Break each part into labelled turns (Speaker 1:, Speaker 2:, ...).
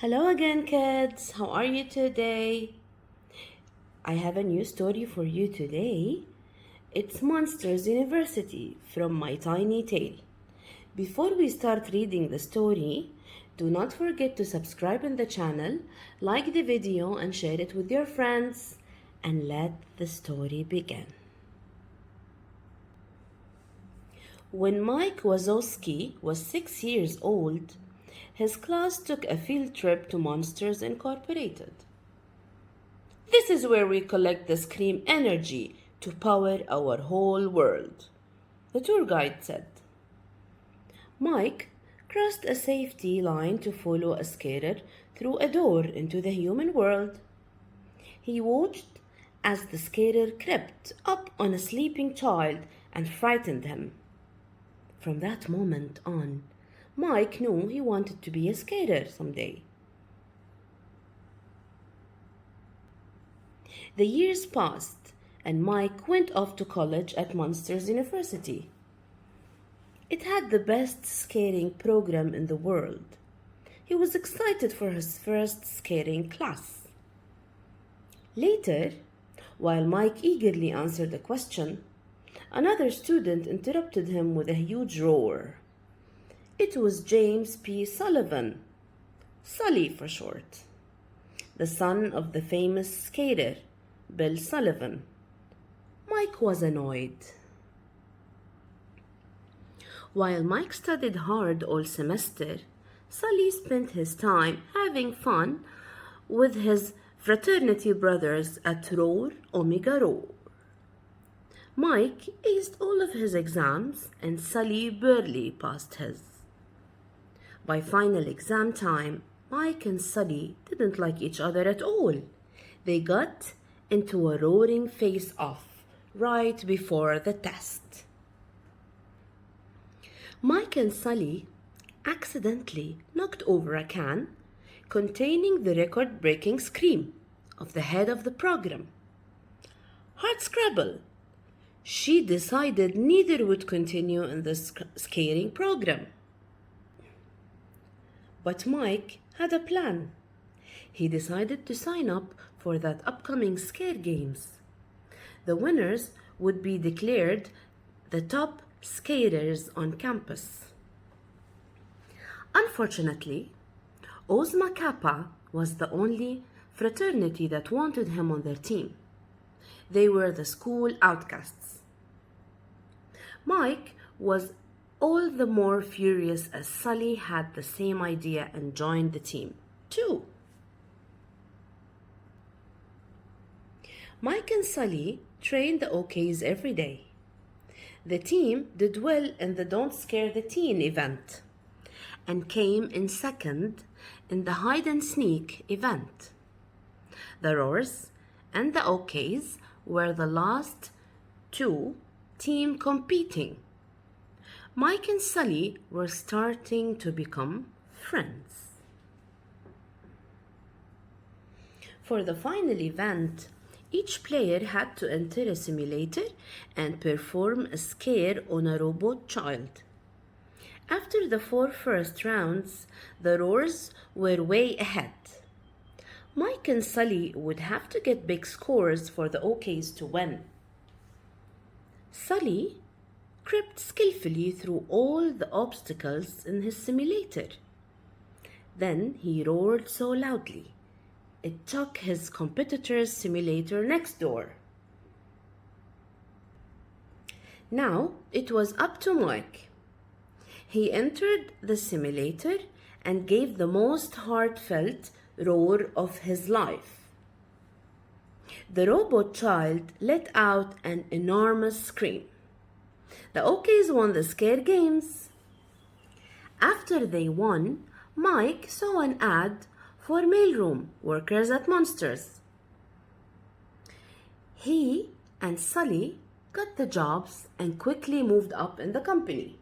Speaker 1: Hello again, kids. How are you today? I have a new story for you today. It's Monsters University from My Tiny Tale. Before we start reading the story, do not forget to subscribe in the channel, like the video, and share it with your friends. And let the story begin. When Mike Wazowski was 6 years old, his class took a field trip to Monsters Incorporated. This is where we collect the Scream energy to power our whole world, the tour guide said. Mike crossed a safety line to follow a skater through a door into the human world. He watched as the skater crept up on a sleeping child and frightened him. From that moment on, Mike knew he wanted to be a skater someday. The years passed, and Mike went off to college at Monsters University. It had the best skating program in the world. He was excited for his first skating class. Later, while Mike eagerly answered a question, another student interrupted him with a huge roar. It was James P. Sullivan, Sully for short, the son of the famous skater, Bill Sullivan. Mike was annoyed. While Mike studied hard all semester, Sully spent his time having fun with his fraternity brothers at Roar Omega Roar. Mike aced all of his exams and Sully barely passed his. By final exam time, Mike and Sully didn't like each other at all. They got into a roaring face-off right before the test. Mike and Sully accidentally knocked over a can containing the record-breaking scream of the head of the program. Hardscrabble. She decided neither would continue in the skating program. But Mike had a plan. He decided to sign up for that upcoming scare games. The winners would be declared the top skaters on campus. Unfortunately, Ozma Kappa was the only fraternity that wanted him on their team. They were the school outcasts. Mike was all the more furious as Sully had the same idea and joined the team, too. Mike and Sully trained the OKs every day. The team did well in the Don't Scare the Teen event and came in second in the Hide and Sneak event. The Roars and the OKs were the last two teams competing. Mike and Sully were starting to become friends. For the final event, each player had to enter a simulator and perform a scare on a robot child. After the 4 first rounds, the Roars were way ahead. Mike and Sully would have to get big scores for the OKs to win. Sully crept skillfully through all the obstacles in his simulator. Then he roared so loudly, it shook his competitor's simulator next door. Now it was up to Mike. He entered the simulator and gave the most heartfelt roar of his life. The robot child let out an enormous scream. The OKs won the scare games. After they won, Mike saw an ad for mailroom workers at Monsters. He and Sully got the jobs and quickly moved up in the company.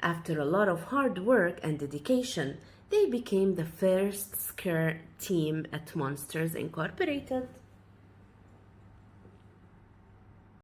Speaker 1: After a lot of hard work and dedication, they became the first scare team at Monsters Incorporated.